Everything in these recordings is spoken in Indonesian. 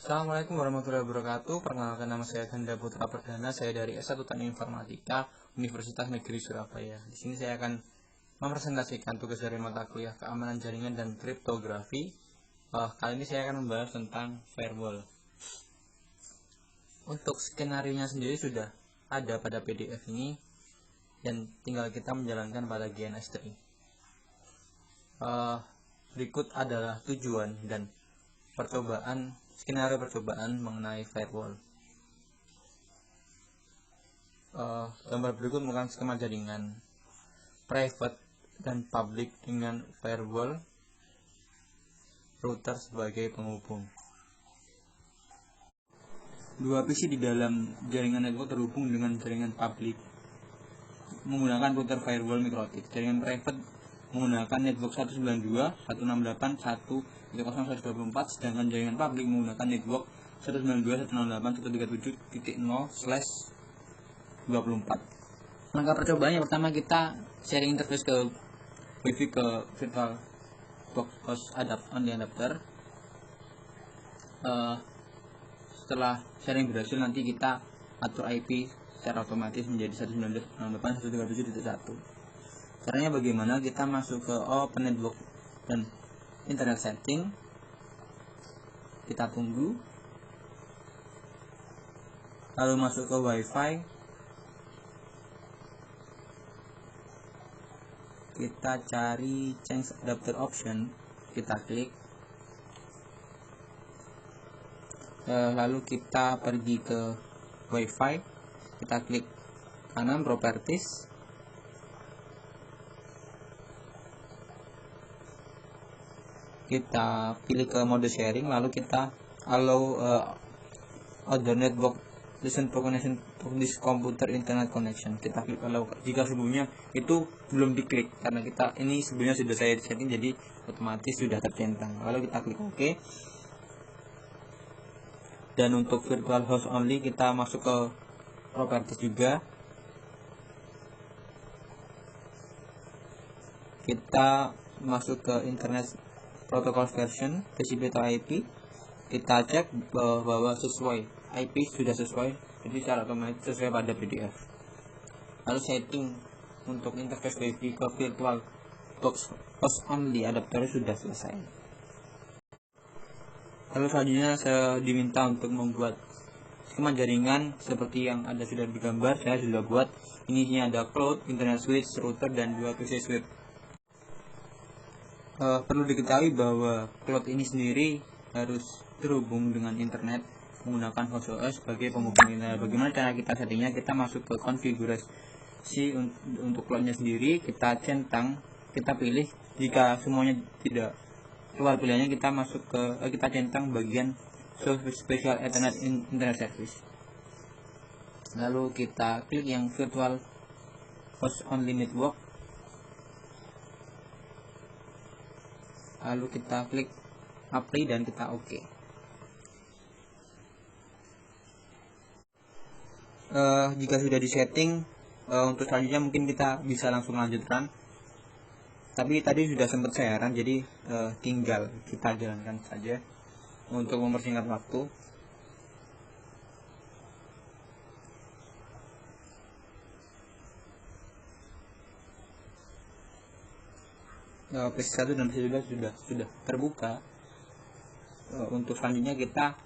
Assalamualaikum warahmatullahi wabarakatuh. Perkenalkan, nama saya Ganda Putra Perdana. Saya dari S1 Teknik Informatika Universitas Negeri Surabaya. Di sini saya akan mempresentasikan tugas dari mata kuliah Keamanan Jaringan dan Kriptografi. Kali ini saya akan membahas tentang firewall. Untuk skenario-nya sendiri sudah ada pada PDF ini dan tinggal kita menjalankan pada GNS3. Berikut adalah tujuan dan skenario percobaan mengenai firewall. Gambar berikut merupakan skema jaringan private dan public dengan firewall router sebagai penghubung. Dua PC di dalam jaringan network terhubung dengan jaringan public menggunakan router firewall MikroTik. Jaringan private menggunakan network 192.168.1.0.124, sedangkan jaringan publik menggunakan network 192.168.1.1.24. Langkah percobaan yang pertama, kita sharing interface ke WiFi ke virtual box host on the adapter. Setelah sharing berhasil, nanti kita atur IP secara otomatis menjadi 192.168.1.137.1. Caranya bagaimana? Kita masuk ke Open Network dan Internet Setting, kita tunggu, lalu masuk ke Wi-Fi, kita cari Change Adapter Option, kita klik, lalu kita pergi ke Wi-Fi, kita klik kanan Properties, kita pilih ke mode sharing, lalu kita allow other network listen for connection to this computer internet connection. Kita klik allow jika sebelumnya itu belum diklik, karena kita ini sebelumnya sudah saya setting jadi otomatis sudah tercentang. Lalu kita klik OK. Dan untuk virtual host only kita masuk ke properties juga, kita masuk ke internet protocol version TCP atau IP, kita cek bahwa sesuai IP sudah sesuai, jadi secara otomatis sesuai pada PDF. Lalu setting untuk interface WiFi ke virtual box host only adapter sudah selesai. Lalu selanjutnya saya diminta untuk membuat skema jaringan seperti yang ada sudah digambar. Saya sudah buat. Ini ada cloud, internet switch, router, dan 2 PC switch. Perlu diketahui bahwa cloud ini sendiri harus terhubung dengan internet menggunakan host OS sebagai penghubung internet. Bagaimana cara kita settingnya? Kita masuk ke konfigurasi untuk cloudnya sendiri, kita centang, kita pilih. Jika semuanya tidak keluar pilihannya, kita masuk ke kita centang bagian special Ethernet internet service, lalu kita klik yang virtual host only network, lalu kita klik apply dan kita OK. Jika sudah disetting, untuk selanjutnya mungkin kita bisa langsung lanjut run, tapi tadi sudah sempat saya run, jadi tinggal kita jalankan saja untuk mempersingkat waktu. PC1 dan PC2 sudah terbuka. Untuk selanjutnya kita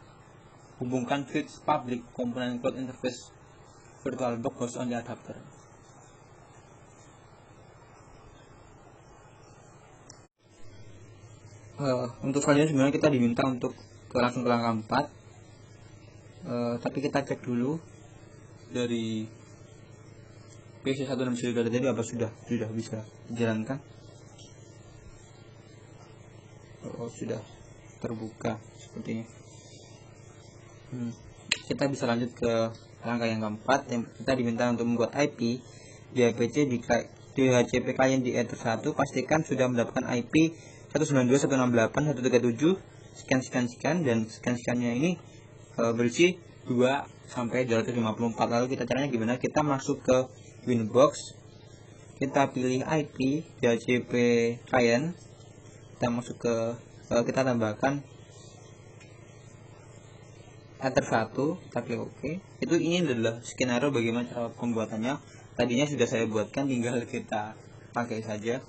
hubungkan switch public komponen cloud interface virtual box host on the adapter. Untuk selanjutnya sebenarnya kita diminta untuk langsung ke langkah 4, tapi kita cek dulu dari PC1 dan PC2 tadi apa sudah bisa dijalankan. Sudah terbuka sepertinya. Kita bisa lanjut ke langkah yang keempat, yang kita diminta untuk membuat IP DHCP DHCP klien di Ether 1. Pastikan sudah mendapatkan IP 192.168.1.337 sekian dan sekian-sekiannya ini berisi 2 sampai 254. Lalu caranya gimana? Kita masuk ke Winbox, kita pilih IP DHCP client, kita masuk ke kita tambahkan Enter 1, kita klik OK. Ini adalah skenario bagaimana cara pembuatannya. Tadinya sudah saya buatkan, tinggal kita pakai saja.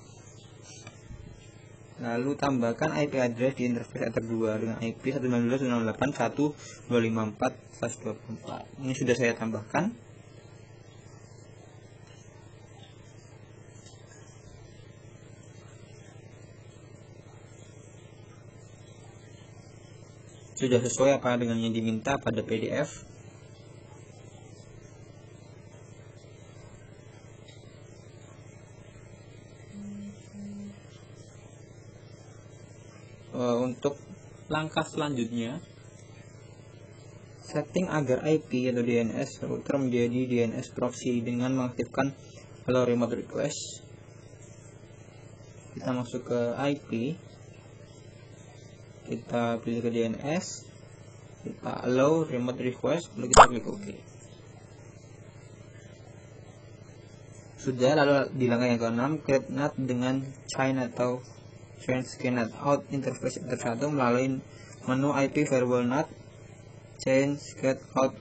Lalu tambahkan IP address di interface Ether 2 dengan IP 192.168.124/24. Ini sudah saya tambahkan. Sudah sesuai apa dengan yang diminta pada PDF. Untuk langkah selanjutnya, setting agar IP atau DNS router menjadi DNS proxy dengan mengaktifkan allow remote request. Kita masuk ke IP, kita pilih ke DNS, kita allow remote request, lalu kita klik OK. Sudah. Lalu di langkah yang ke-6, create NAT dengan chain atau change ke NAT out interface Ether 1 melalui menu IP firewall NAT change get out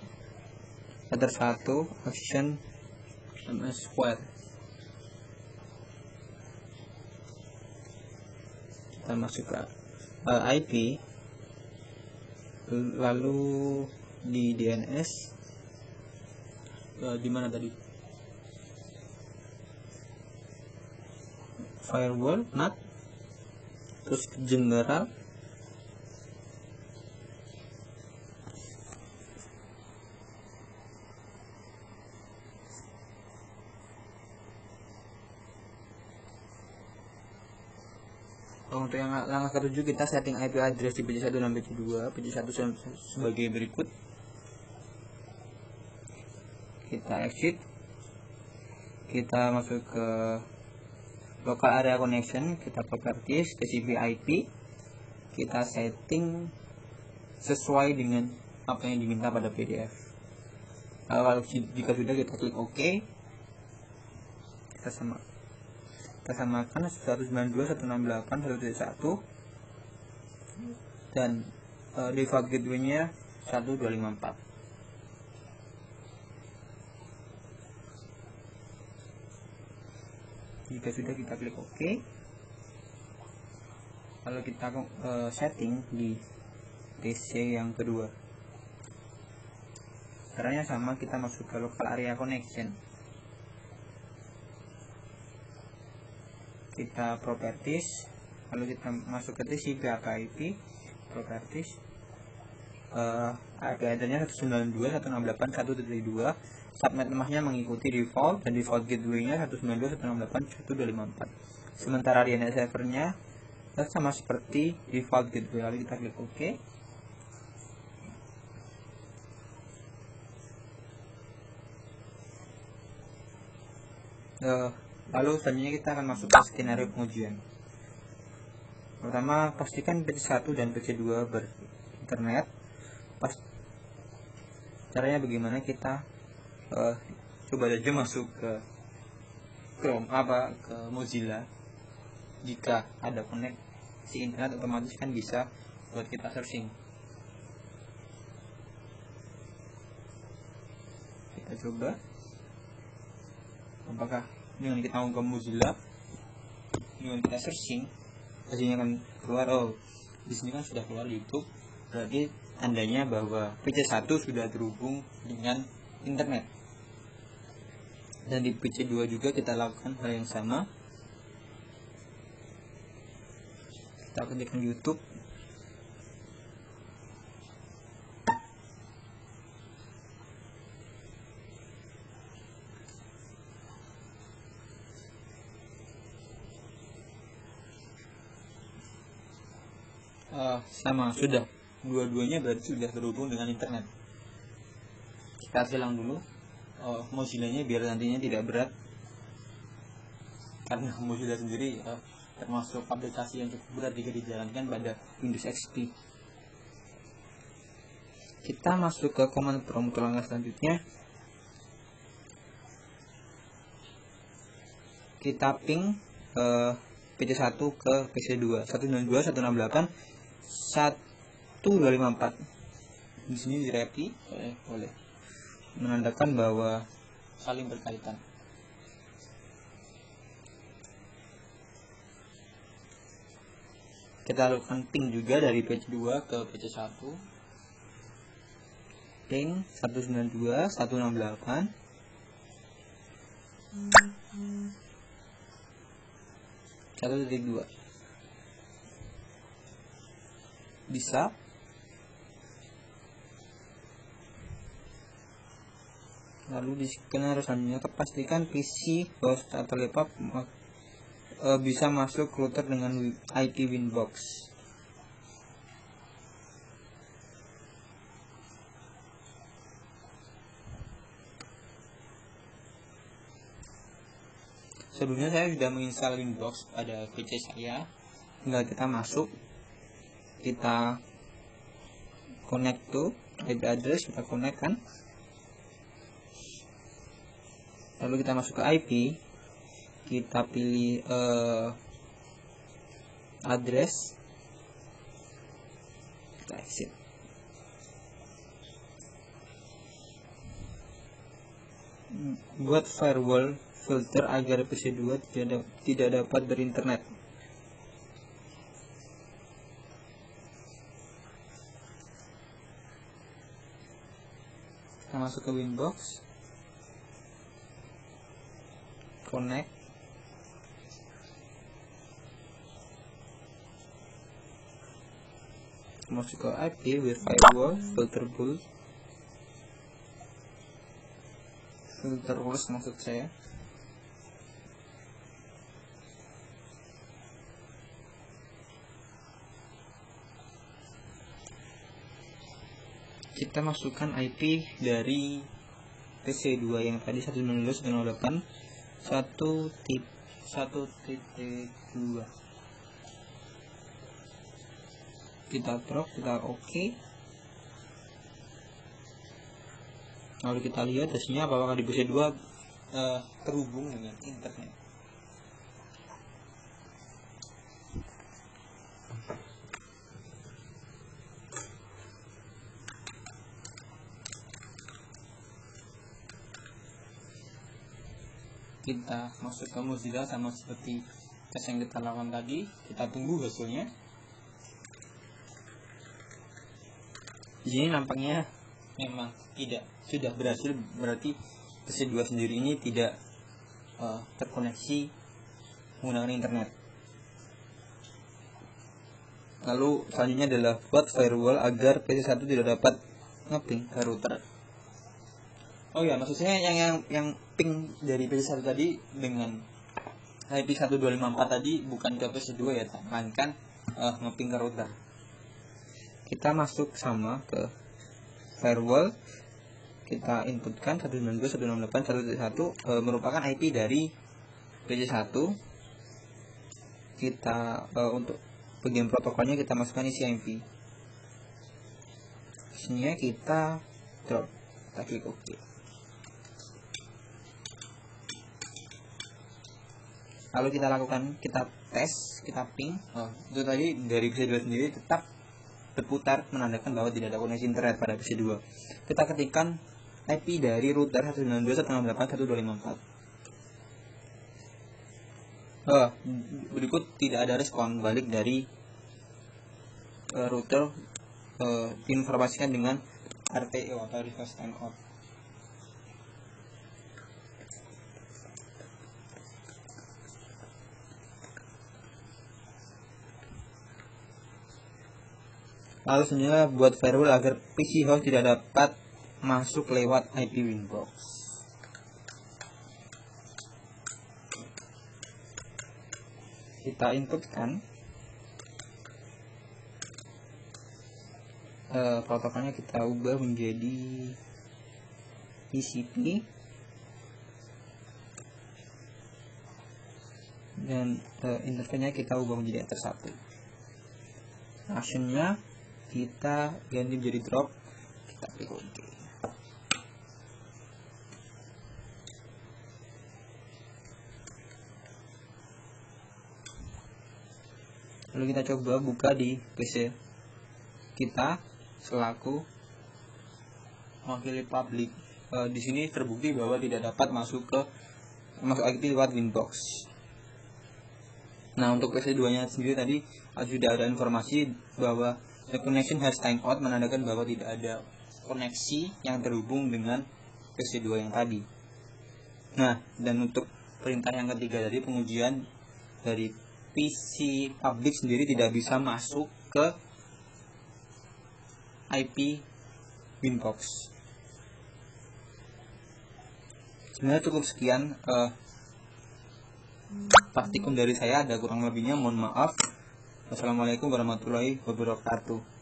Ether 1 action MS square. Kita masuk ke IP, lalu di DNS di mana tadi, firewall NAT, terus general, untuk yang langkah ke-7 kita setting IP address di PC1 dan PC2. PC1 sebagai berikut. Kita exit, kita masuk ke local area connection, kita properties TCP IP, kita setting sesuai dengan apa yang diminta pada PDF. Kalau jika sudah, kita klik OK. Kita samakan 192.168.1.1 dan default gateway-nya 1254. Jika sudah, kita klik OK. Lalu kita setting di TC yang kedua. Caranya sama, kita masuk ke local area connection, kita properties, lalu kita masuk ke TCP IP properties, IP address-nya 192.168.1.2, subnet lemahnya mengikuti default dan default gateway-nya 192.168.1.254. Sementara DNS servernya sama seperti default gateway. Lalu kita klik OK. Lalu selanjutnya kita akan masuk ke skenario pengujian. Pertama, pastikan PC1 dan PC2 berinternet. Caranya bagaimana? Kita coba aja masuk ke Chrome ke Mozilla. Jika ada koneksi internet, otomatis kan bisa buat kita searching. Kita coba apakah dengan kita mau ke Mozilla, dengan kita searching hasilnya akan keluar. Di sini kan sudah keluar YouTube, berarti tandanya bahwa PC1 sudah terhubung dengan internet. Dan di PC2 juga kita lakukan hal yang sama. Kita ketikkan YouTube, sama, sudah dua-duanya berarti sudah terhubung dengan internet. Kita silang dulu Mozilla-nya biar nantinya tidak berat, karena Mozilla sendiri termasuk aplikasi yang cukup berat jika dijalankan pada Windows XP. Kita masuk ke command prompt langkah selanjutnya. Kita ping PC1 ke PC2 192.168.1.254. Di sini direpi boleh menandakan bahwa saling berkaitan. Kita lakukan ping juga dari PC2 ke PC1. Ping 192 168 1.2 bisa. Lalu di skenario selanjutnya pastikan PC host atau laptop bisa masuk router dengan IP Winbox. Sebelumnya saya sudah menginstal Winbox pada PC saya. Tinggal kita masuk, kita connect to IP address, kita connect kan. Lalu kita masuk ke IP, kita pilih address, kita exit. Buat firewall filter agar PC2 tidak dapat berinternet. Kita masuk ke Winbox, connect, masuk ke IP with firewall filter rules maksud saya. Kita masukkan IP dari PC2 yang tadi 192.168 1.2. Kita drop, kita OK. Lalu kita lihat hasilnya apakah di PC2 terhubung dengan internet. Kita masuk ke Mozilla sama seperti tes yang kita lakukan tadi. Kita tunggu hasilnya. Di sini nampaknya memang sudah berhasil, berarti PC2 sendiri ini tidak terkoneksi menggunakan internet. Lalu selanjutnya adalah buat firewall agar PC1 tidak dapat ngeping ke router. Oh ya, maksud saya yang ping dari PC1 tadi dengan IP 1254 tadi bukan ke PC2 ya, melainkan ngeping ke router. Kita masuk sama ke firewall, kita inputkan 192.168.1.1 merupakan IP dari PC1. Kita untuk bagian protokolnya kita masukkan isi IP. Isinya kita drop, kita klik OK. Lalu kita lakukan, kita tes, kita ping. Itu tadi dari PC2 sendiri tetap berputar menandakan bahwa tidak ada koneksi internet pada PC2. Kita ketikkan IP dari router 192.168.1.254. Berikut tidak ada respon balik dari router, diinformasikan dengan RTO atau request timeout. Lalu selanjutnya buat firewall agar PC host tidak dapat masuk lewat IP Winbox. Kita inputkan protokolnya, kita ubah menjadi TCP dan interface-nya kita ubah menjadi Ether1. Actionnya kita ganti menjadi drop, kita klik OK. Lalu kita coba buka di PC kita selaku mewakili publik. Di sini terbukti bahwa tidak dapat masuk IP lewat Winbox. Nah, untuk PC2-nya sendiri tadi sudah ada informasi bahwa the connection has timed out, menandakan bahwa tidak ada koneksi yang terhubung dengan PC2 yang tadi. Nah, dan untuk perintah yang ketiga tadi, pengujian dari PC public sendiri tidak bisa masuk ke IP Winbox. Sebenarnya cukup sekian praktikum dari saya, ada kurang lebihnya mohon maaf. Wassalamualaikum warahmatullahi wabarakatuh.